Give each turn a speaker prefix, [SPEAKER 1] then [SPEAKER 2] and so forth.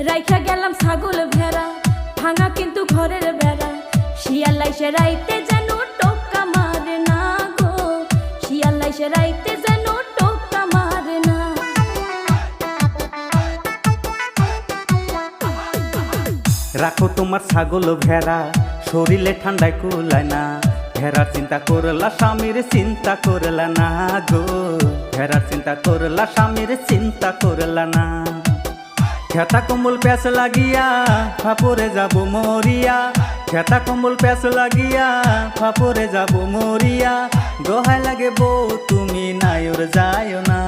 [SPEAKER 1] রাইখা গেলাম ছাগল ভেড়া, ভাঙা কিন্তু ঘরের বেড়া। শিয়াল আইসে রাইতে যেন টোকা মারে না গো, শিয়াল আইসে রাইতে যেন টোকা মারে না।
[SPEAKER 2] রাখো তোমার ছাগল ভেড়া, শরীরে ঠান্ডায় কুলায় না। ভেড়ার চিন্তা করলা স্বামীর চিন্তা করলা না গো, ভেড়ার চিন্তা করলা স্বামীর চিন্তা করলা না। খেতা কম্বল প্যাস লাগিয়া ফাপরে যাব মরিয়া, খেতা কম্বল প্যাস লাগিয়া ফাপরে যাব মরিয়া। দোহাই লাগে বউ তুমি নায়র যায় না।